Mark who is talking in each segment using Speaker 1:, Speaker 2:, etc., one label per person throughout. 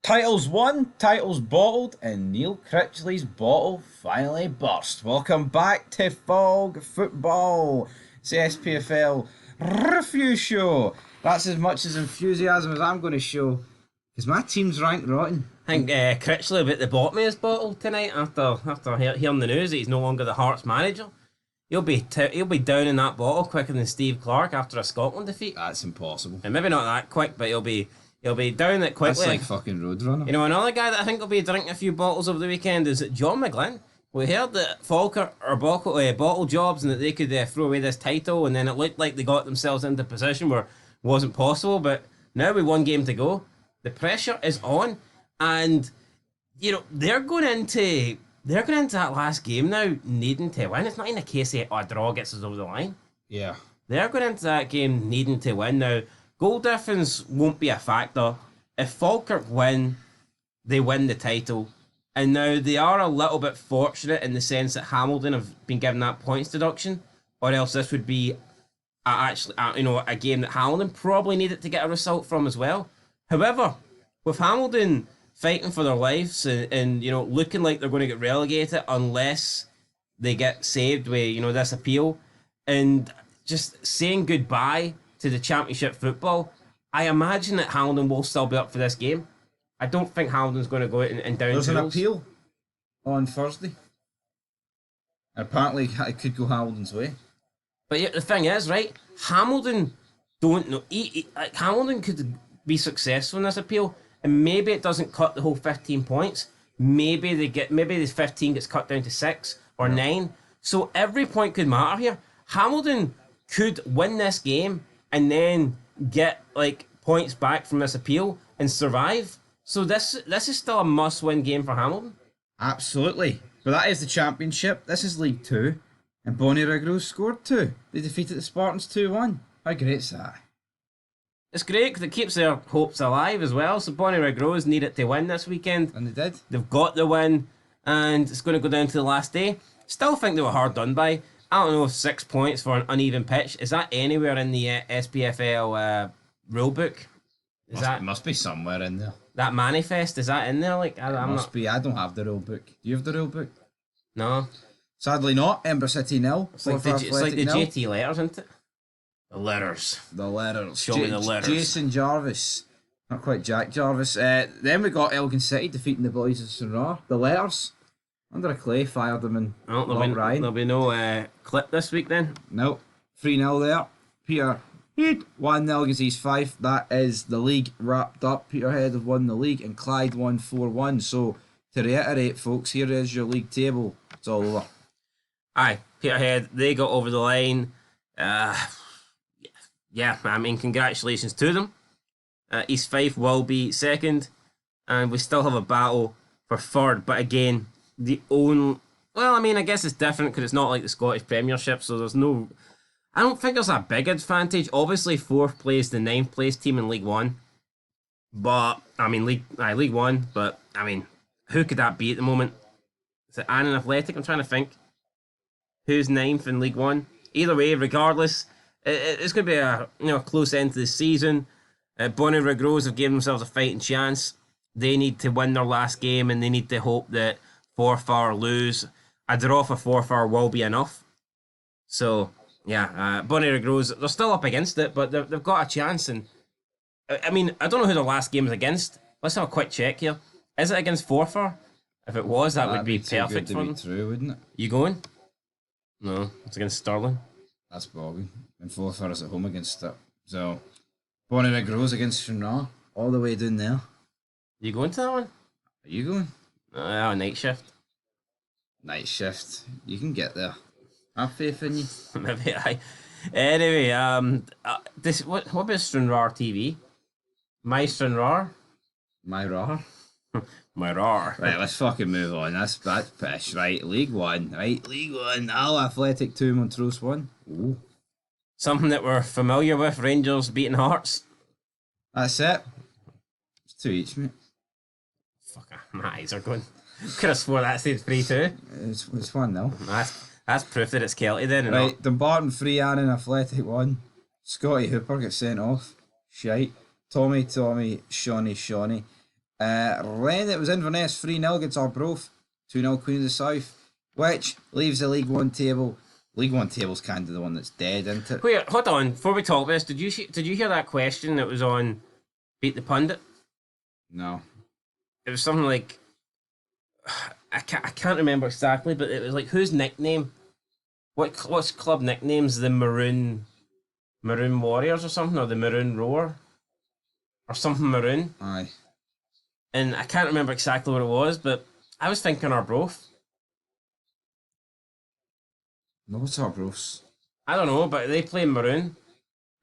Speaker 1: Titles won, titles bottled, and Neil Critchley's bottle finally burst. Welcome back to Fog Football. It's the SPFL review show. That's as much as enthusiasm as I'm going to show, because my team's ranked rotten.
Speaker 2: I think Critchley about to bought me his bottle tonight after hearing the news that he's no longer the Hearts manager. He'll be down in that bottle quicker than Steve Clark after a Scotland defeat.
Speaker 1: That's impossible.
Speaker 2: And maybe not that quick, but he'll be down it quickly.
Speaker 1: That's like fucking Roadrunner.
Speaker 2: You know, another guy that I think will be drinking a few bottles over the weekend is John McGlynn. We heard that Falkirk are bottle jobs and that they could throw away this title, and then it looked like they got themselves into a position where it wasn't possible. But now with one game to go, the pressure is on, and you know they're going into that last game now needing to win. It's not in a case of a draw gets us over the line.
Speaker 1: Yeah.
Speaker 2: They're going into that game needing to win now. Goal difference won't be a factor. If Falkirk win, they win the title. And now they are a little bit fortunate in the sense that Hamilton have been given that points deduction, or else this would be a game that Hamilton probably needed to get a result from as well. However, with Hamilton fighting for their lives and looking like they're going to get relegated unless they get saved with this appeal, and just saying goodbye to the Championship football, I imagine that Hamilton will still be up for this game. I don't think Hamilton's going to go out and down
Speaker 1: There's an
Speaker 2: tools.
Speaker 1: appeal on Thursday. Apparently, it could go Hamilton's way.
Speaker 2: But yeah, the thing is, right? Hamilton don't know. Hamilton could be successful in this appeal, and maybe it doesn't cut the whole 15 points. Maybe this 15 gets cut down to 6 or 9. So every point could matter here. Hamilton could win this game and then get points back from this appeal and survive. So this is still a must-win game for Hamilton.
Speaker 1: Absolutely. But that is the Championship. This is League 2. And Bonnyrigg scored 2. They defeated the Spartans 2-1. How great's that?
Speaker 2: It's great because it keeps their hopes alive as well. So Bonnyrigg need it to win this weekend.
Speaker 1: And they did.
Speaker 2: They've got the win, and it's going to go down to the last day. Still think they were hard done by. I don't know if 6 points for an uneven pitch, is that anywhere in the SPFL rulebook?
Speaker 1: Must be somewhere in there.
Speaker 2: That manifest, is that in there?
Speaker 1: Must be. I don't have the rulebook. Do you have the rulebook?
Speaker 2: No.
Speaker 1: Sadly not. Ember City nil.
Speaker 2: It's like the JT letters, isn't it? The letters.
Speaker 1: The letters.
Speaker 2: Show me the letters.
Speaker 1: Jason Jarvis. Not quite Jack Jarvis. Then we got Elgin City defeating the boys of Sunrar. The letters. Under a clay, fired them in.
Speaker 2: Oh, there'll be no clip this week then.
Speaker 1: Nope. 3-0 there. Peter 1-0 against East Fife. That is the league wrapped up. Peterhead have won the league and Clyde won 4-1. So, to reiterate, folks, here is your league table. It's all over.
Speaker 2: Aye, Peterhead, they got over the line. Yeah, I mean, congratulations to them. East Fife will be second, and we still have a battle for third. But again, I guess it's different because it's not like the Scottish Premiership, so I don't think there's a big advantage. Obviously, fourth place the ninth place team in League One, but I mean League One. But I mean, who could that be at the moment? Is it Annan Athletic? I'm trying to think. Who's ninth in League One? Either way, regardless, it's going to be a close end to the season. Bonnyrigg Rose have given themselves a fighting chance. They need to win their last game, and they need to hope that Forfar lose. A draw for Forfar will be enough. So yeah, Bonnyrigg Rose, they're still up against it, but they've got a chance. And I mean, I don't know who their last game is against. Let's have a quick check here. Is it against Forfar? If it was, that would be perfect for them.
Speaker 1: True, wouldn't it?
Speaker 2: You going? No, it's against Stirling.
Speaker 1: That's bogging. And Forfar is at home against it. So, Bonnyrigg Rose against Stranraer, all the way down there.
Speaker 2: You going to that one?
Speaker 1: Are you going?
Speaker 2: Night shift.
Speaker 1: Night shift. You can get there. Have faith in you.
Speaker 2: Maybe I. Anyway, what about Stranraer TV? My Stranraer?
Speaker 1: My raw.
Speaker 2: My Raw.
Speaker 1: Right, let's fucking move on. That's pish. Right, League One. Right, League One. Al Athletic 2, Montrose 1. Ooh.
Speaker 2: Something that we're familiar with, Rangers beating Hearts.
Speaker 1: That's it. It's 2 each, mate.
Speaker 2: Fuck, my eyes are going. Could have swore that said 3-2.
Speaker 1: It's 1-0.
Speaker 2: That's proof that it's Kelty then.
Speaker 1: Right, Dumbarton 3, Annan Athletic 1. Scotty Hooper gets sent off. Shite. Tommy, Shawnee. Then it was Inverness 3-0 against Arbroath, 2-0 Queen of the South, which leaves the League One table. League One table's kind of the one that's dead, isn't it?
Speaker 2: Wait, hold on. Before we talk about this, did you hear that question that was on Beat the Pundit?
Speaker 1: No.
Speaker 2: It was something like I can't remember exactly, but it was like whose nickname? What's club nicknames? The Maroon Warriors or something, or the Maroon Roar, or something maroon.
Speaker 1: Aye.
Speaker 2: And I can't remember exactly what it was, but I was thinking Arbroath.
Speaker 1: No, what's Arbroath's?
Speaker 2: I don't know, but they play Maroon,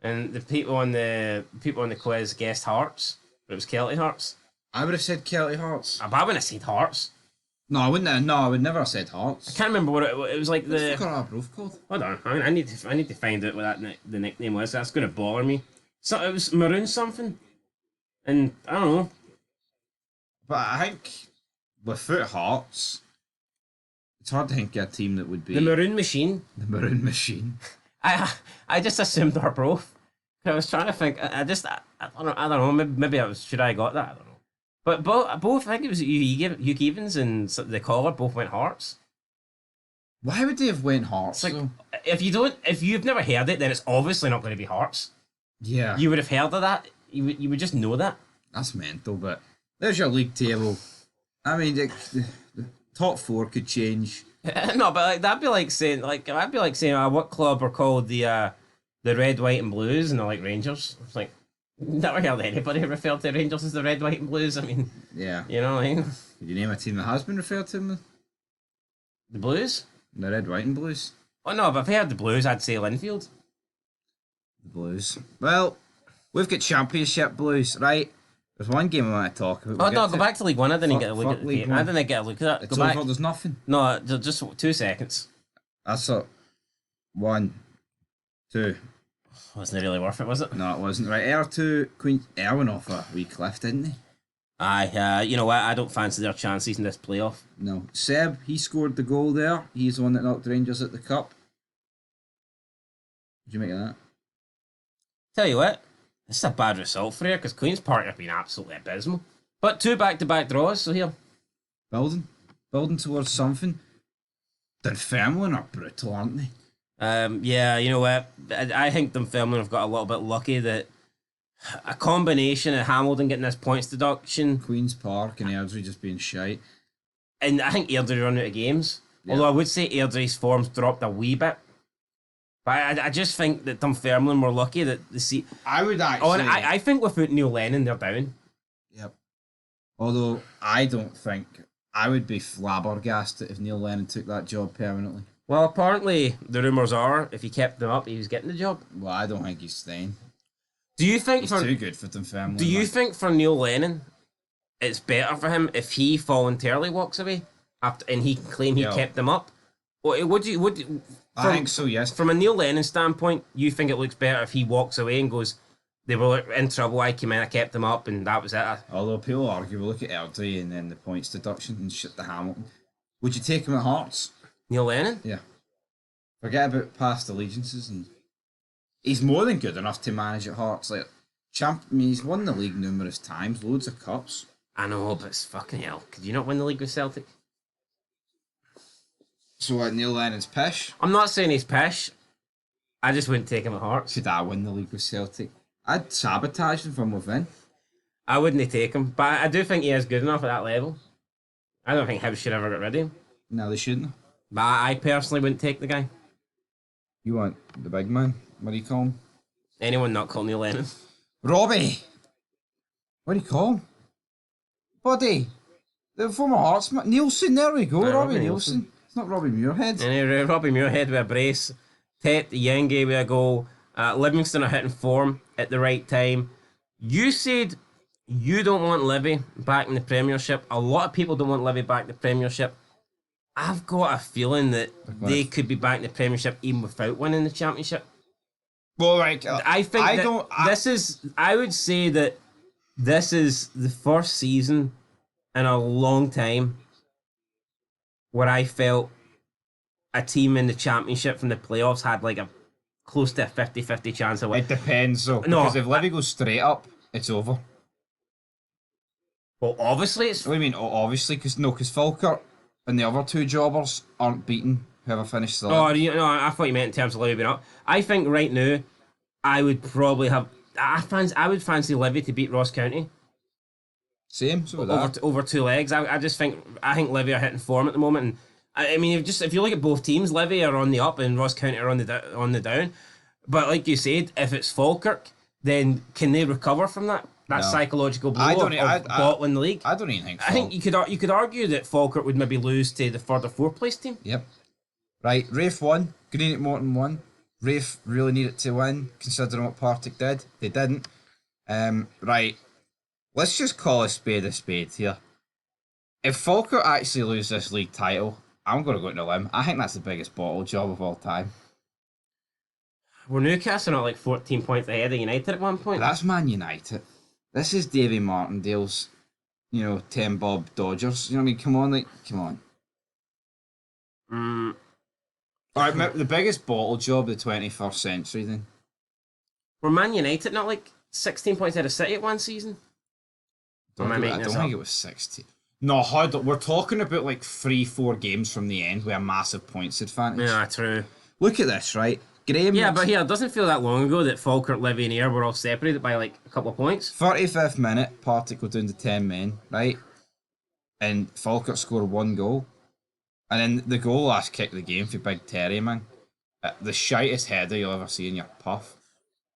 Speaker 2: and the people on the quiz guessed Hearts, but it was Celtic Hearts.
Speaker 1: I would have said Celtic Hearts.
Speaker 2: But I wouldn't have said Hearts.
Speaker 1: No, I wouldn't. No, I would never have said Hearts.
Speaker 2: I can't remember what it was like.
Speaker 1: What's the Arbroath called?
Speaker 2: Hold on, I need to find out what the nickname was. That's going to bother me. So it was Maroon something, and I don't know.
Speaker 1: But I think without Hearts, it's hard to think of a team that would be
Speaker 2: The Maroon Machine.
Speaker 1: The Maroon Machine.
Speaker 2: I just assumed Arbroath. I was trying to think. I don't know. Maybe should I got that? I don't know. But both I think it was Hugh Evans and the caller both went Hearts.
Speaker 1: Why would they have went Hearts?
Speaker 2: It's like if you've never heard it, then it's obviously not going to be Hearts.
Speaker 1: Yeah,
Speaker 2: You would have heard of that. You would just know that.
Speaker 1: that's mental. But there's your league table. I mean, the top four could change.
Speaker 2: No, but like that'd be like saying what club are called the Red, White and Blues, and they're like Rangers. It's like never heard anybody refer to Rangers as the Red, White and Blues. I mean,
Speaker 1: Yeah.
Speaker 2: you know what I mean?
Speaker 1: Could you name a team that has been referred to them?
Speaker 2: The Blues?
Speaker 1: The Red, White and Blues.
Speaker 2: Oh no, but if I heard the Blues, I'd say Linfield.
Speaker 1: The Blues. Well, we've got Championship Blues, right? There's one game I want to talk about.
Speaker 2: Oh no, go back to League One. I didn't get a look at the
Speaker 1: League
Speaker 2: game.
Speaker 1: One.
Speaker 2: I didn't get a look at that.
Speaker 1: It's
Speaker 2: Go back.
Speaker 1: over, there's nothing.
Speaker 2: No, just 2 seconds.
Speaker 1: That's it. 1, 2.
Speaker 2: Wasn't really worth it, was it?
Speaker 1: No, it wasn't. Right, R2, Queen. went off a wee cliff, didn't he?
Speaker 2: Aye, you know what? I don't fancy their chances in this playoff.
Speaker 1: No. Seb, he scored the goal there. He's the one that knocked Rangers at the cup. What do you make of that?
Speaker 2: Tell you what, this is a bad result for you because Queen's Park have been absolutely abysmal. But 2 back-to-back draws, so here.
Speaker 1: Building towards something. Dunfermline are brutal, aren't they?
Speaker 2: Yeah, you know what? I think Dunfermline have got a little bit lucky that a combination of Hamilton getting this points deduction,
Speaker 1: Queen's Park and Airdrie just being shite.
Speaker 2: and I think Airdrie run out of games.
Speaker 1: Yeah.
Speaker 2: Although I would say Airdrie's form's dropped a wee bit. But I just think that Dunfermline were lucky that the seat.
Speaker 1: I would actually.
Speaker 2: Oh, and I think without Neil Lennon, they're down.
Speaker 1: Yep. Although I don't think I would be flabbergasted if Neil Lennon took that job permanently.
Speaker 2: Well, apparently the rumours are if he kept them up, he was getting the job.
Speaker 1: Well, I don't think he's staying.
Speaker 2: Do you think
Speaker 1: He's too good for Dunfermline.
Speaker 2: Do you think for Neil Lennon, it's better for him if he voluntarily walks away after and he can claim he kept them up? Or
Speaker 1: I think so. Yes.
Speaker 2: From a Neil Lennon standpoint, you think it looks better if he walks away and goes, they were in trouble, I came in, I kept them up, and that was it.
Speaker 1: Although people argue, we'll look at Airdrie and then the points deduction and shit the Hamilton. Would you take him at Hearts?
Speaker 2: Neil Lennon?
Speaker 1: Yeah. Forget about past allegiances, and he's more than good enough to manage at Hearts. Like he's won the league numerous times, loads of cups.
Speaker 2: I know, but it's fucking hell. Could you not win the league with Celtic?
Speaker 1: So Neil Lennon's pish?
Speaker 2: I'm not saying he's pish. I just wouldn't take him at Hearts.
Speaker 1: Could I win the league with Celtic? I'd sabotage him from within.
Speaker 2: I wouldn't take him, but I do think he is good enough at that level. I don't think Hibs should ever get rid of him.
Speaker 1: No, they shouldn't.
Speaker 2: But I personally wouldn't take the guy.
Speaker 1: You want the big man? What do you call him?
Speaker 2: Anyone not called Neil Lennon.
Speaker 1: Robbie! What do you call him? Buddy! The former Heartsman. Nielsen, there we go.
Speaker 2: Aye,
Speaker 1: Robbie Nielsen. It's not Robbie Muirhead.
Speaker 2: Anyway, Robbie Muirhead with a brace. Tet Yenge with a goal. Livingston are hitting form at the right time. You said you don't want Livy back in the Premiership. A lot of people don't want Livy back in the Premiership. I've got a feeling that they could be back in the Premiership even without winning the Championship.
Speaker 1: Well, right.
Speaker 2: I think I would say that this is the first season in a long time where I felt a team in the Championship from the playoffs had like a close to a 50-50 chance of winning.
Speaker 1: It depends, though.
Speaker 2: No,
Speaker 1: Because if Livy goes straight up, it's over.
Speaker 2: Well, obviously it's.
Speaker 1: What do you mean? Oh, obviously, because Falkirk and the other two jobbers aren't beating whoever finished
Speaker 2: Oh,
Speaker 1: 11th.
Speaker 2: you know, I thought you meant in terms of Levy being up. I think right now, I would probably have. I would fancy Levy to beat Ross County
Speaker 1: Same, so would
Speaker 2: over
Speaker 1: that.
Speaker 2: over two legs. I just think Levy are hitting form at the moment, and I mean if you look at both teams, Levy are on the up and Ross County are on the down. But like you said, if it's Falkirk, then can they recover from that
Speaker 1: No.
Speaker 2: psychological blow
Speaker 1: I
Speaker 2: of
Speaker 1: don't.
Speaker 2: bottling the league?
Speaker 1: I don't even think.
Speaker 2: I think you could argue that Falkirk would maybe lose to the third or fourth place team.
Speaker 1: Yep. Right, Rafe won. Greenock Morton won. Rafe really needed to win, considering what Partick did. They didn't. Right, let's just call a spade here. If Falkirk actually lose this league title, I'm going to go to the limb. I think that's the biggest bottle job of all time.
Speaker 2: Were Newcastle not like 14 points ahead of United at one point?
Speaker 1: That's Man United. This is Davy Martindale's, 10 bob Dodgers. You know what I mean? Come on. All right, the biggest bottle job of the 21st century then.
Speaker 2: Were Man United not like 16 points ahead of City at one season?
Speaker 1: I don't think it was 60. No, we're talking about like 3-4 games from the end with a massive points advantage.
Speaker 2: Yeah, true.
Speaker 1: Look at this, right? Graham.
Speaker 2: Yeah, but here, it doesn't feel that long ago that Falkirk, Levy and Ayr were all separated by like a couple of points.
Speaker 1: 35th minute, Partick go down to 10 men, right? And Falkirk score 1 goal. And then the goal last kick of the game for Big Terry, man. The shitest header you'll ever see in your puff.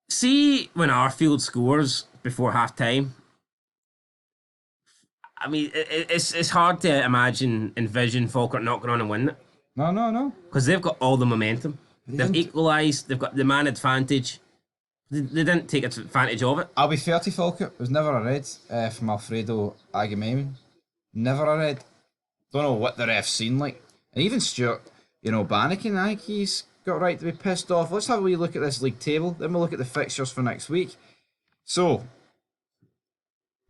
Speaker 2: See, when Arfield scores before half time, I mean, it's hard to envision Falkirk knocking on and winning it.
Speaker 1: No.
Speaker 2: Because they've got all the momentum. They've equalised, they've got the man advantage. They didn't take advantage of it.
Speaker 1: I'll be fair to Falkirk. It was never a red from Alfredo Agamemnon. Never a red. Don't know what the ref's seen like. And even Stuart, Bannikin, I think he's got right to be pissed off. Let's have a wee look at this league table. Then we'll look at the fixtures for next week. So,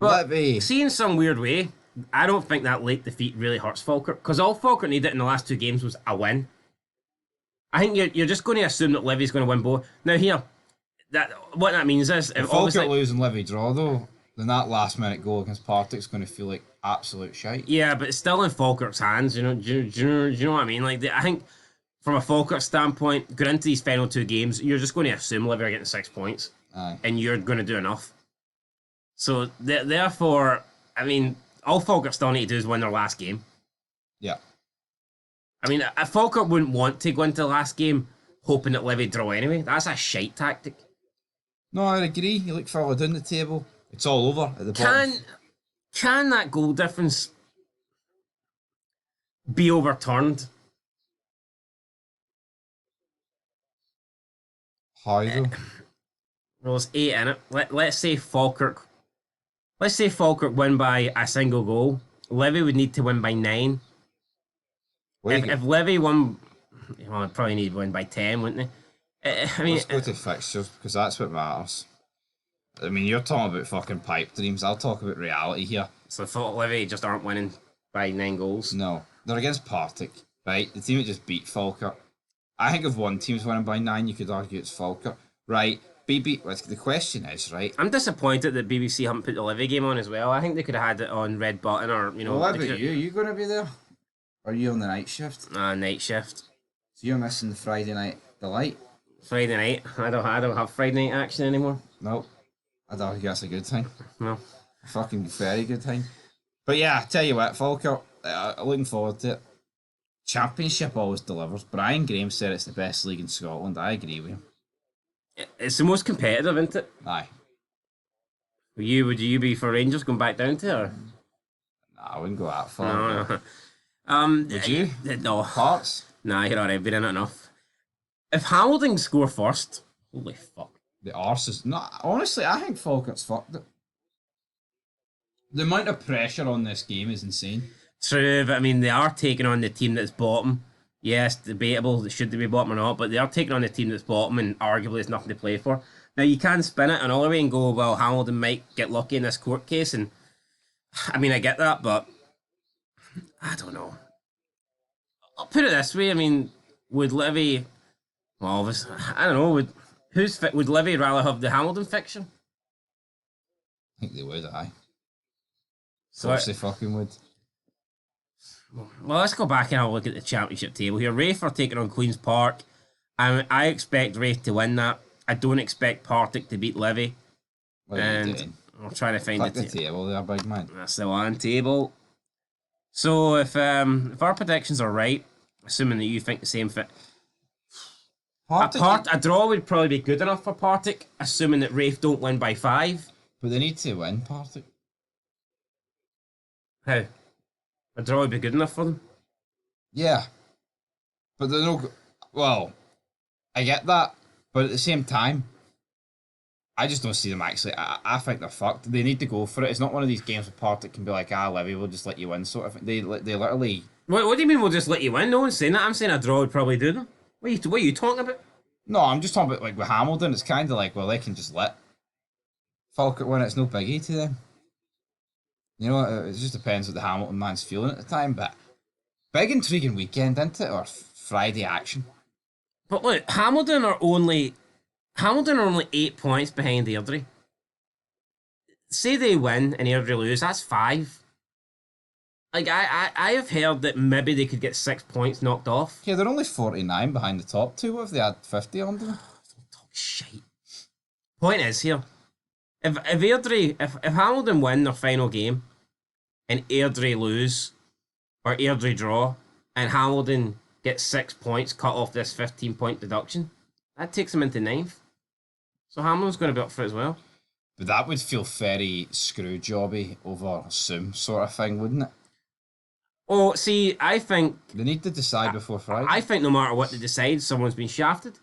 Speaker 2: but see, in some weird way, I don't think that late defeat really hurts Falkirk. Because all Falkirk needed in the last 2 games was a win. I think you're just going to assume that Levy's going to win both. Now here, what that means is
Speaker 1: if Falkirk lose and Levy draw though, then that last minute goal against Partick's going to feel like absolute shite.
Speaker 2: Yeah, but it's still in Falkirk's hands. Do you know what I mean? Like I think from a Falkirk standpoint, going into these final 2 games, you're just going to assume Levy are getting 6 points, and you're going to do enough. So therefore, I mean, all Falkirk still need to do is win their last game.
Speaker 1: Yeah.
Speaker 2: I mean, a Falkirk wouldn't want to go into the last game hoping that Levy draw anyway. That's a shite tactic.
Speaker 1: No, I agree. You look further down the table. It's all over at the bottom.
Speaker 2: Can that goal difference be overturned?
Speaker 1: How though?
Speaker 2: Well, there's 8 in it. Let's say Falkirk win by a single goal. Levy would need to win by 9. If Levy won, well, I'd probably need to win by 10, wouldn't they? I mean,
Speaker 1: let's go to fixtures because that's what matters. I mean, you're talking about fucking pipe dreams. I'll talk about reality here.
Speaker 2: So I thought Levy just aren't winning by 9 goals.
Speaker 1: No, they're against Partick, right? The team that just beat Falkirk. I think if one team's winning by 9, you could argue it's Falkirk, right? The question is, right?
Speaker 2: I'm disappointed that BBC haven't put the Levy game on as well. I think they could have had it on Red Button or
Speaker 1: Well, what about you? Are you going to be there? Or are you on the night shift?
Speaker 2: Night shift.
Speaker 1: So you're missing the Friday night delight?
Speaker 2: Friday night. I don't have Friday night action anymore.
Speaker 1: Nope. I'd argue that's a good thing.
Speaker 2: No.
Speaker 1: A fucking very good thing. But yeah, I tell you what, Falkirk, looking forward to it. Championship always delivers. Brian Graham said it's the best league in Scotland. I agree with him.
Speaker 2: It's the most competitive, isn't it?
Speaker 1: Aye.
Speaker 2: Would you be for Rangers going back down to it? Or?
Speaker 1: Nah, I wouldn't go that far.
Speaker 2: No.
Speaker 1: Would you?
Speaker 2: No.
Speaker 1: Hearts?
Speaker 2: Nah, you're alright. Been in it enough. If Hamilton score first, holy fuck.
Speaker 1: The arse is not. Honestly, I think Falkirk's fucked it. The amount of pressure on this game is insane.
Speaker 2: True, but I mean, they are taking on the team that's bottom. Yes, debatable, should they be bottom or not, but they are taking on the team that's bottom and arguably there's nothing to play for. Now, you can spin it another way and go, well, Hamilton might get lucky in this court case, and I mean, I get that, but I don't know. I'll put it this way, I mean, would Levy, well, obviously, I don't know, would Levy rather have the Hamilton fiction?
Speaker 1: I think they would, aye. Of course they fucking would.
Speaker 2: Well, let's go back and have a look at the championship table here. Raith are taking on Queen's Park. I expect Raith to win that. I don't expect Partick to beat Levy.
Speaker 1: What are you doing?
Speaker 2: I'm trying to find
Speaker 1: Fuck the table there, big man.
Speaker 2: That's the one table. So if our predictions are right, assuming that you think the same fit, a draw would probably be good enough for Partick, assuming that Raith don't win by 5.
Speaker 1: But they need to win, Partick.
Speaker 2: How? A draw would be good enough for them?
Speaker 1: Yeah. But they're no... Well, I get that. But at the same time, I just don't see them actually. I think they're fucked. They need to go for it. It's not one of these games where Partick can be like, Levy, we'll just let you win sort of thing. They literally...
Speaker 2: What do you mean we'll just let you win? No one's saying that. I'm saying a draw would probably do them. What are you talking about?
Speaker 1: No, I'm just talking about like with Hamilton. It's kind of like, well, they can just let Falkirk win. It's no biggie to them. You know, it just depends what the Hamilton man's feeling at the time. But big intriguing weekend, isn't it? Or Friday action.
Speaker 2: But look, Hamilton are only 8 points behind Airdrie. Say they win and Airdrie lose, that's 5. Like, I have heard that maybe they could get 6 points knocked off.
Speaker 1: Yeah, they're only 49 behind the top two. What if they had 50 on them?
Speaker 2: Talk shite. Point is here, if Hamilton win their final game and Airdrie lose, or Airdrie draw, and Hamilton gets 6 points cut off this 15-point deduction, that takes them into 9th. So Hamilton's going to be up for it as well.
Speaker 1: But that would feel very screw jobby over Zoom sort of thing, wouldn't it?
Speaker 2: Oh, see, I think...
Speaker 1: They need to decide before Friday.
Speaker 2: I think no matter what they decide, someone's been shafted.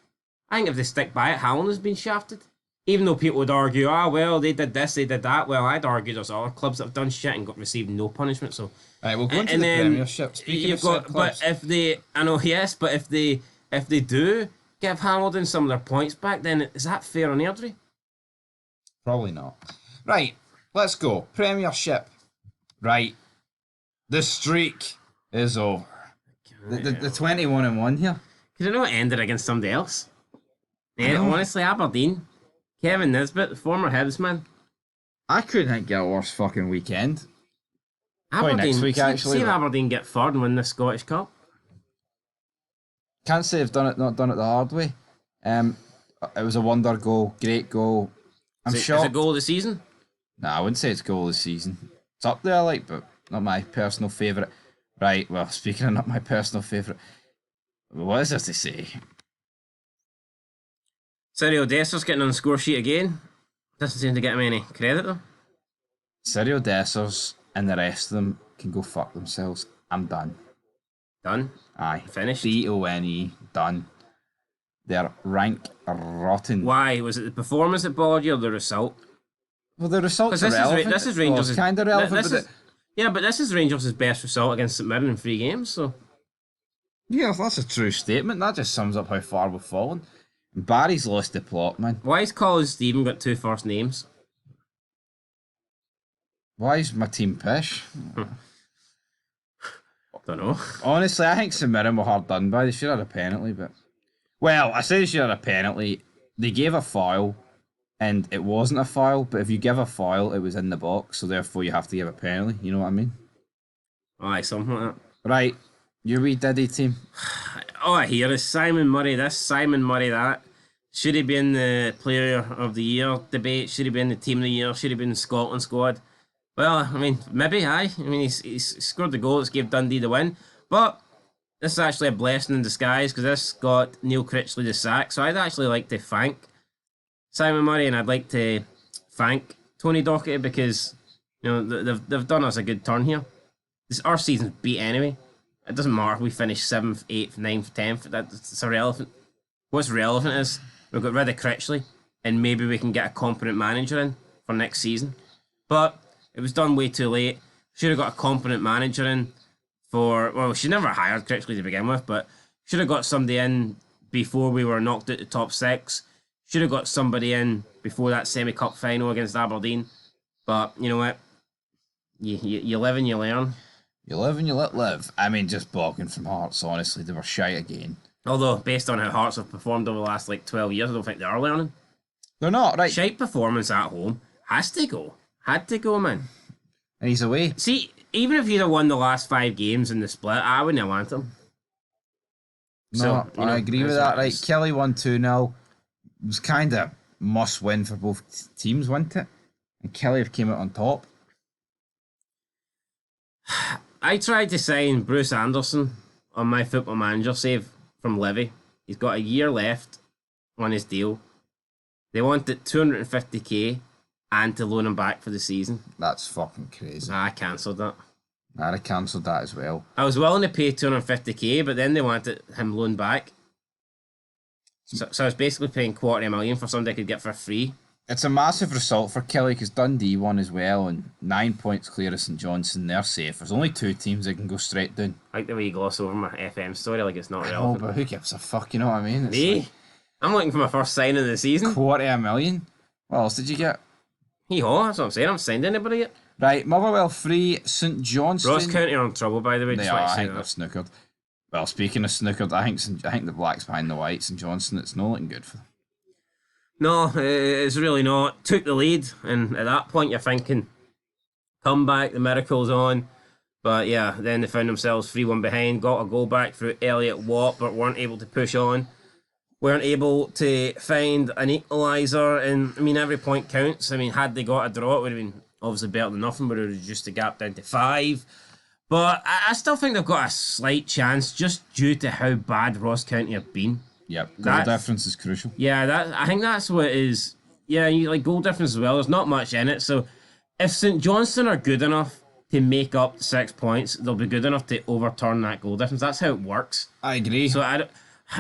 Speaker 2: I think if they stick by it, Hamilton's been shafted. Even though people would argue, well, they did this, they did that. Well, I'd argue there's other clubs that have done shit and received no punishment. So,
Speaker 1: right, we'll go into the Premiership. Speaking of clubs,
Speaker 2: but if they, I know, yes, but if they do give Hamilton some of their points back, then is that fair on Airdrie?
Speaker 1: Probably not. Right, let's go. Premiership. Right, the streak is over. The 21-1 here.
Speaker 2: Could it not ended against somebody else? Yeah, honestly, Aberdeen. Kevin Nisbet, the former headsman.
Speaker 1: I couldn't get a worse fucking weekend.
Speaker 2: Aberdeen,
Speaker 1: next week, actually.
Speaker 2: See if Aberdeen get third and win the Scottish Cup.
Speaker 1: Can't say they've not done it the hard way. It was a wonder goal, great goal. I'm shocked.
Speaker 2: Is it goal of the season?
Speaker 1: Nah, I wouldn't say it's goal of the season. It's up there, like, but not my personal favourite. Right, well, speaking of not my personal favourite, what is this to say?
Speaker 2: Sergio Desser's getting on the score sheet again. Doesn't seem to get him any credit though.
Speaker 1: Sergio Dessers and the rest of them can go fuck themselves. I'm done.
Speaker 2: Done?
Speaker 1: Aye.
Speaker 2: Finished?
Speaker 1: D-O-N-E. Done. They're rank rotten.
Speaker 2: Why? Was it the performance that bothered you or the result?
Speaker 1: Well, the results are relevant.
Speaker 2: This is Rangers'...
Speaker 1: Well, kind of relevant,
Speaker 2: but this is Rangers' best result against St Mirren in 3 games, so...
Speaker 1: Yeah, that's a true statement. That just sums up how far we've fallen. Barry's lost the plot, man.
Speaker 2: Why has Colin Stephen got 2 first names?
Speaker 1: Why is my team pish?
Speaker 2: Don't know.
Speaker 1: Honestly, I think St Mirren were hard done by. They should have had a penalty, but... Well, I say they should have had a penalty. They gave a foul, and it wasn't a foul, but if you give a foul, it was in the box, so therefore you have to give a penalty. You know what I mean?
Speaker 2: Aye, something like that.
Speaker 1: Right. Your wee Diddy team.
Speaker 2: All I hear is Simon Murray this, Simon Murray that. Should he be in the Player of the Year debate? Should he be in the Team of the Year? Should he be in the Scotland squad? Well, I mean, maybe, aye. I mean, he's scored the goal that gave Dundee the win. But this is actually a blessing in disguise because this got Neil Critchley the sack. So I'd actually like to thank Simon Murray and I'd like to thank Tony Docherty because, you know, they've done us a good turn here. Our season's beat anyway. It doesn't matter if we finish 7th, 8th, 9th, 10th. That's irrelevant. What's relevant is we've got rid of Critchley and maybe we can get a competent manager in for next season. But it was done way too late. Should have got a competent manager in for... Well, she never hired Critchley to begin with, but should have got somebody in before we were knocked out the top 6. Should have got somebody in before that semi-cup final against Aberdeen. But, you know what? You live and you learn.
Speaker 1: You live and you let live. I mean, just balking from Hearts, honestly. They were shy again.
Speaker 2: Although, based on how Hearts have performed over the last, 12 years, I don't think they are learning.
Speaker 1: They're not, right?
Speaker 2: Shite performance at home has to go. Had to go, man.
Speaker 1: and he's away.
Speaker 2: See, even if he'd have won the last 5 games in the split, I wouldn't have wanted him.
Speaker 1: No, I agree with that. Right, Kelly won 2-0. It was kind of must win for both teams, wasn't it? And Kelly came out on top.
Speaker 2: I tried to sign Bruce Anderson on my Football Manager save from Levy. He's got a year left on his deal. They wanted 250k and to loan him back for the season.
Speaker 1: That's fucking crazy.
Speaker 2: I cancelled that.
Speaker 1: I'd have cancelled that as well.
Speaker 2: I was willing to pay 250k, but then they wanted him loaned back. So I was basically paying $250,000 for somebody I could get for free.
Speaker 1: It's a massive result for Kelly because Dundee won as well and 9 points clear of St Johnstone. They're safe. There's only 2 teams that can go straight down.
Speaker 2: I like the way you gloss over my FM story like it's not
Speaker 1: Oh,
Speaker 2: relevant.
Speaker 1: but who gives a fuck, you know what I mean? It's
Speaker 2: Me?
Speaker 1: like
Speaker 2: I'm looking for my first signing of the season.
Speaker 1: $250,000. What else did you get?
Speaker 2: Hee-haw, that's what I'm saying. I haven't signed anybody yet.
Speaker 1: Right, Motherwell 3, St Johnstone.
Speaker 2: Ross County are in trouble, by the way.
Speaker 1: They
Speaker 2: Just
Speaker 1: are,
Speaker 2: want to
Speaker 1: I
Speaker 2: say
Speaker 1: think they're
Speaker 2: that.
Speaker 1: snookered. Well, speaking of snookered, I think the Blacks behind the Whites and Johnson, it's not looking good for them.
Speaker 2: No, it's really not. Took the lead, and at that point, you're thinking, come back, the miracle's on. But yeah, then they found themselves 3-1 behind, got a goal back through Elliot Watt, but weren't able to push on. Weren't able to find an equaliser, and I mean, every point counts. I mean, had they got a draw, it would have been obviously better than nothing, but it would have reduced the gap down to 5. But I still think they've got a slight chance just due to how bad Ross County have been.
Speaker 1: Yep, goal difference is crucial.
Speaker 2: Yeah, I think that's what it is. Yeah, you like goal difference as well. There's not much in it. So if St Johnstone are good enough to make up the 6 points, they'll be good enough to overturn that goal difference. That's how it works.
Speaker 1: I agree.
Speaker 2: So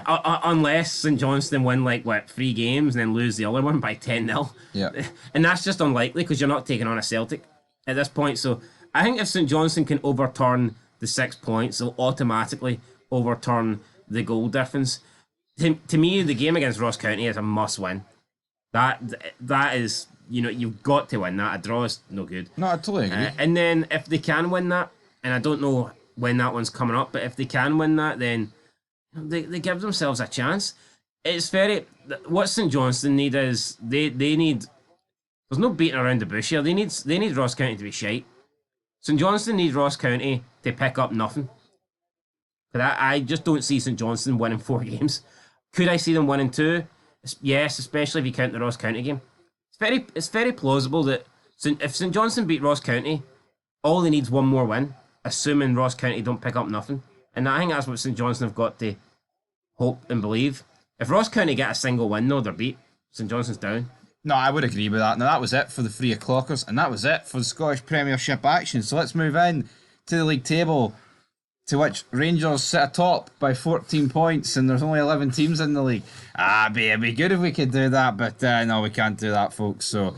Speaker 2: unless St Johnstone win 3 games and then lose the other one by 10-0.
Speaker 1: Yeah.
Speaker 2: And that's just unlikely because you're not taking on a Celtic at this point. So I think if St Johnstone can overturn the 6 points, they'll automatically overturn the goal difference. To me, the game against Ross County is a must-win. That is, you've got to win that. A draw is no good.
Speaker 1: No, I totally agree.
Speaker 2: And then if they can win that, and I don't know when that one's coming up, but if they can win that, then they give themselves a chance. It's what St Johnstone need is they need. There's no beating around the bush here. They need Ross County to be shite. St Johnstone need Ross County to pick up nothing. But I just don't see St Johnstone winning 4 games. Could I see them winning 2? Yes, especially if you count the Ross County game. It's very plausible that if St Johnstone beat Ross County, all they need is one more win, assuming Ross County don't pick up nothing. And I think that's what St Johnstone have got to hope and believe. If Ross County get a single win, though, they're beat. St Johnstone's down.
Speaker 1: No, I would agree with that. Now, that was it for the 3 o'clockers, and that was it for the Scottish Premiership action. So let's move in to the league table, to which Rangers sit atop by 14 points, and there's only 11 teams in the league. It'd be good if we could do that, but no, we can't do that, folks. So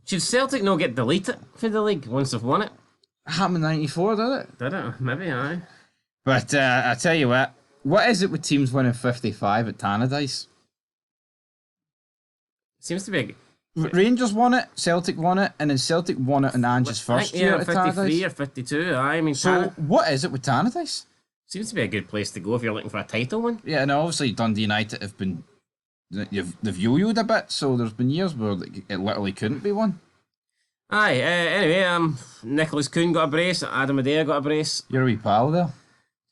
Speaker 2: should Celtic not get deleted for the league once they've won it?
Speaker 1: It happened in 94, did it?
Speaker 2: Did it? Maybe, aye.
Speaker 1: But I tell you what is it with teams winning 55 at Tannadice?
Speaker 2: Seems to be
Speaker 1: Rangers won it, Celtic won it, and then Celtic won it in Ange's first year at
Speaker 2: 53
Speaker 1: Tannadice.
Speaker 2: or 52. I mean,
Speaker 1: So what is it with Tannadice?
Speaker 2: seems to be a good place to go if you're looking for a title win.
Speaker 1: Yeah, and obviously Dundee United have been they've yo-yoed a bit, so there's been years where it literally couldn't be won.
Speaker 2: Aye. Anyway, Nicholas Kuhn got a brace. Adam Adair got a brace.
Speaker 1: You're a wee pal there.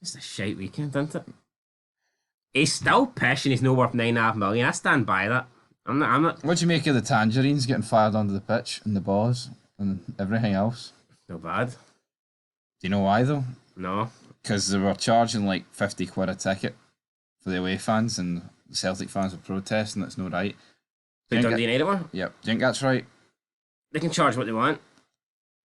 Speaker 2: Just a shite weekend, isn't it? He's still pissing. He's no worth $9.5 million. I stand by that. I'm not.
Speaker 1: What do you make of the Tangerines getting fired onto the pitch and the balls and everything else?
Speaker 2: No bad.
Speaker 1: Do you know why though?
Speaker 2: No.
Speaker 1: Because they were charging like 50 quid a ticket for the away fans, and the Celtic fans were protesting. That's no right.
Speaker 2: They Dundee United were.
Speaker 1: Yep. Do you think that's right?
Speaker 2: They can charge what they want.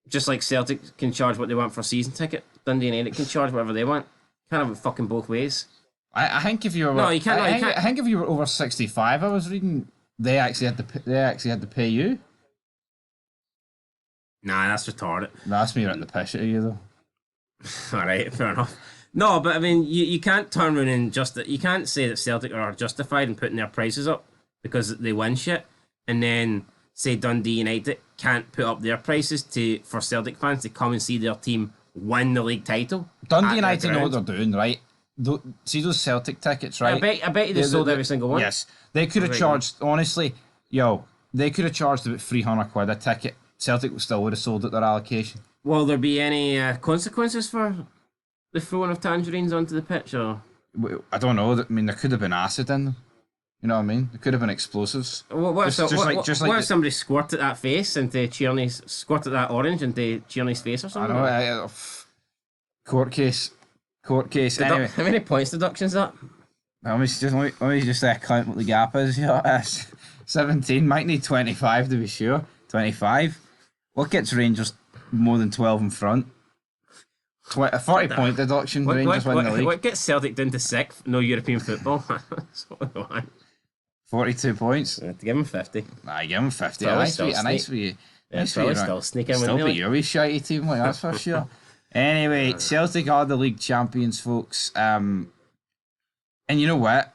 Speaker 2: Just like Celtic can charge what they want for a season ticket. Dundee United can charge whatever they want. Can't have it fucking both ways.
Speaker 1: I think if you were
Speaker 2: No, you can't.
Speaker 1: I think if you were over 65, I was reading they actually had to pay you.
Speaker 2: Nah, that's retarded.
Speaker 1: That's me right the piss at you though.
Speaker 2: Alright, fair enough. No, but I mean, you can't turn around and you can't say that Celtic are justified in putting their prices up because they win shit, and then say Dundee United can't put up their prices for Celtic fans to come and see their team win the league title.
Speaker 1: Dundee United know what they're doing, right? See those Celtic tickets, right?
Speaker 2: I bet you they sold every single one.
Speaker 1: Yes. They could have charged, honestly, they could have charged about 300 quid a ticket. Celtic still would have sold at their allocation.
Speaker 2: Will there be any consequences for the throwing of tangerines onto the pitch, or
Speaker 1: I don't know. I mean, there could have been acid in them. You know what I mean? There could have been explosives.
Speaker 2: what if,
Speaker 1: Just like
Speaker 2: what if somebody squirted that face into Tierney's, squirted that orange into Tierney's face or
Speaker 1: I
Speaker 2: something?
Speaker 1: know. Court case. Anyway,
Speaker 2: How many points deductions that?
Speaker 1: let me just count what the gap is here. 17. Might need 25 to be sure. 25. What gets Rangers more than 12 in front? A 40-point deduction. Rangers win the league.
Speaker 2: What gets Celtic down to 6th? No European football.
Speaker 1: 42 points.
Speaker 2: To give him 50.
Speaker 1: I give him 50.
Speaker 2: Probably
Speaker 1: A nice wee.
Speaker 2: Probably still sneak in.
Speaker 1: Still beat your wee shitey team, like that's for sure. Anyway, Celtic are the league champions, folks. And you know what?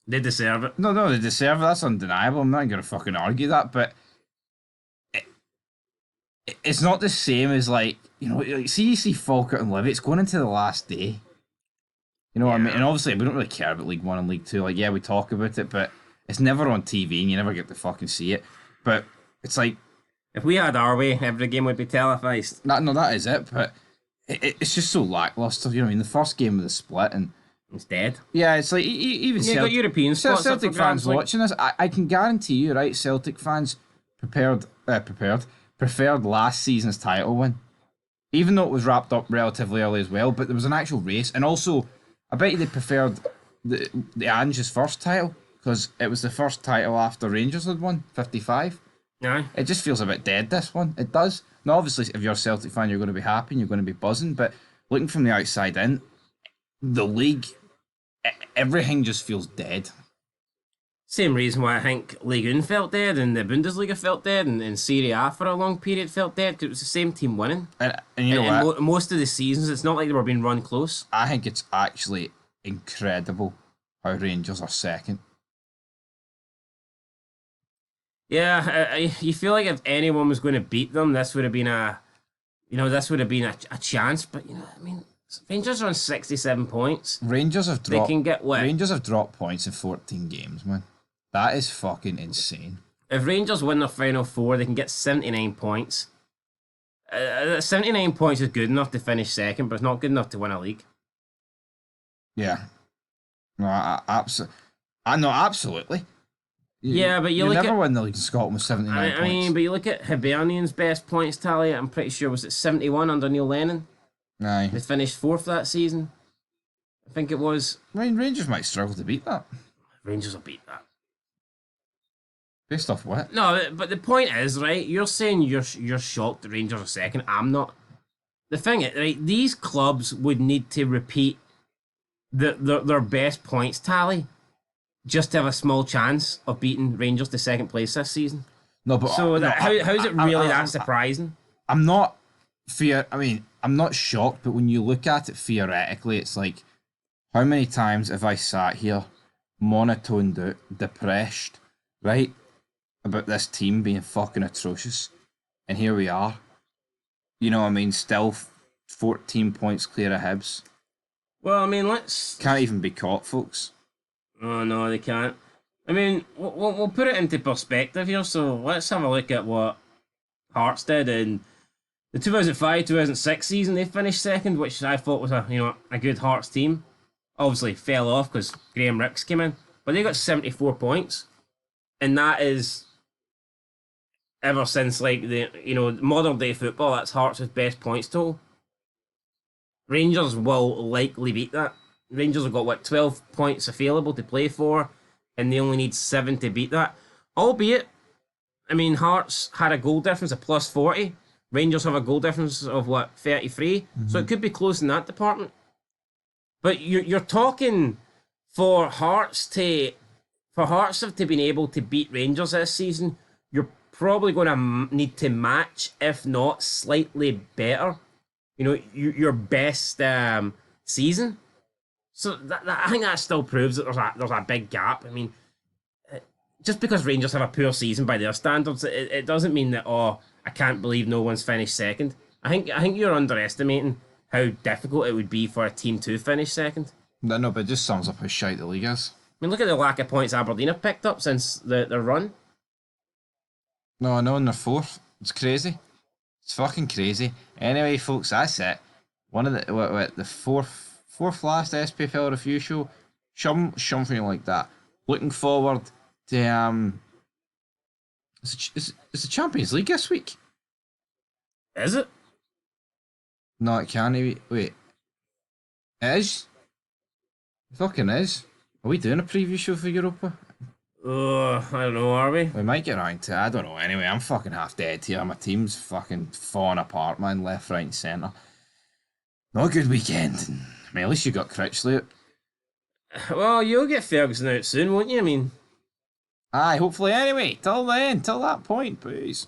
Speaker 2: They deserve it.
Speaker 1: No, they deserve it. That's undeniable. I'm not going to fucking argue that, but it's not the same as like, you know, like, you see Falkirk and Livy, it's going into the last day. You know what I mean? And obviously, we don't really care about League 1 and League 2. Like, yeah, we talk about it, but it's never on TV and you never get to fucking see it. But it's like,
Speaker 2: if we had our way, every game would be televised.
Speaker 1: That is it, but it's just so lackluster. You know what I mean? The first game of the split and
Speaker 2: it's dead.
Speaker 1: yeah, it's like even
Speaker 2: you got European spots
Speaker 1: Celtic fans watching this. I can guarantee you, right? Celtic fans preferred last season's title win, even though it was wrapped up relatively early as well. But there was an actual race, and also I bet you they preferred the Ange's first title because it was the first title after Rangers had won 55.
Speaker 2: Yeah,
Speaker 1: it just feels a bit dead. This one, it does. Now, obviously, if you're a Celtic fan, you're going to be happy and you're going to be buzzing. But looking from the outside in, the league, everything just feels dead.
Speaker 2: Same reason why I think Ligue 1 felt dead and the Bundesliga felt dead and Serie A for a long period felt dead. It was the same team winning.
Speaker 1: And you know what?
Speaker 2: Most of the seasons, it's not like they were being run close.
Speaker 1: I think it's actually incredible how Rangers are second.
Speaker 2: Yeah, you feel like if anyone was going to beat them, this would have been a chance. But I mean, Rangers are on 67 points.
Speaker 1: Rangers have dropped.
Speaker 2: They can get wet.
Speaker 1: Rangers have dropped points in 14 games, man. That is fucking insane.
Speaker 2: If Rangers win their final 4, they can get 79 points. 79 points is good enough to finish second, but it's not good enough to win a league.
Speaker 1: Yeah. No, absolutely.
Speaker 2: Yeah, but you
Speaker 1: never win the league in Scotland with 79 points.
Speaker 2: I mean, but you look at Hibernian's best points tally. I'm pretty sure was it 71 under Neil Lennon.
Speaker 1: Aye.
Speaker 2: They finished 4th that season. I think it was.
Speaker 1: I mean, Rangers might struggle to beat that.
Speaker 2: Rangers will beat that.
Speaker 1: Based off what?
Speaker 2: No, but the point is, right? You're saying you're shocked that Rangers are second. I'm not. The thing is, right? These clubs would need to repeat their best points tally just to have a small chance of beating Rangers to second place this season.
Speaker 1: No, but
Speaker 2: so how is it really that surprising?
Speaker 1: I'm not I'm not shocked, but when you look at it theoretically, it's like, how many times have I sat here monotoned out, depressed, right, about this team being fucking atrocious, and here we are. You know what I mean? Still 14 points clear of Hibs.
Speaker 2: Well, I mean,
Speaker 1: can't even be caught, folks.
Speaker 2: Oh no, they can't. I mean, we'll put it into perspective here. So let's have a look at what Hearts did in the 2005-2006 season. They finished second, which I thought was a good Hearts team. Obviously fell off because Graham Ricks came in, but they got 74 points, and that is ever since like the modern day football. That's Hearts' best points total. Rangers will likely beat that. Rangers have got 12 points available to play for, and they only need 7 to beat that. Albeit, I mean, Hearts had a goal difference of plus 40. Rangers have a goal difference of 33. Mm-hmm. So it could be close in that department. But you're talking for Hearts to have been able to beat Rangers this season, you're probably going to need to match, if not slightly better, your best season. So I think that still proves that there's a big gap. I mean, just because Rangers have a poor season by their standards, it doesn't mean that, I can't believe no one's finished second. I think you're underestimating how difficult it would be for a team to finish second.
Speaker 1: No, but it just sums up how shite the league is.
Speaker 2: I mean, look at the lack of points Aberdeen have picked up since their run.
Speaker 1: No, I know, and they're 4th. It's crazy. It's fucking crazy. Anyway, folks, that's it. One of the fourth last SPFL review show. Something like that. Looking forward to It's the Champions League this week.
Speaker 2: Is it?
Speaker 1: No, it can't be. Wait. It is? It fucking is. Are we doing a preview show for Europa?
Speaker 2: I don't know, are we?
Speaker 1: We might get around to it. I don't know. Anyway, I'm fucking half dead here. My team's fucking falling apart, man. Left, right, and centre. Not a good weekend. I mean, at least you got Critchley out.
Speaker 2: Well, you'll get Ferguson out soon, won't you? I mean...
Speaker 1: Aye, hopefully. Anyway, till then, till that point, please.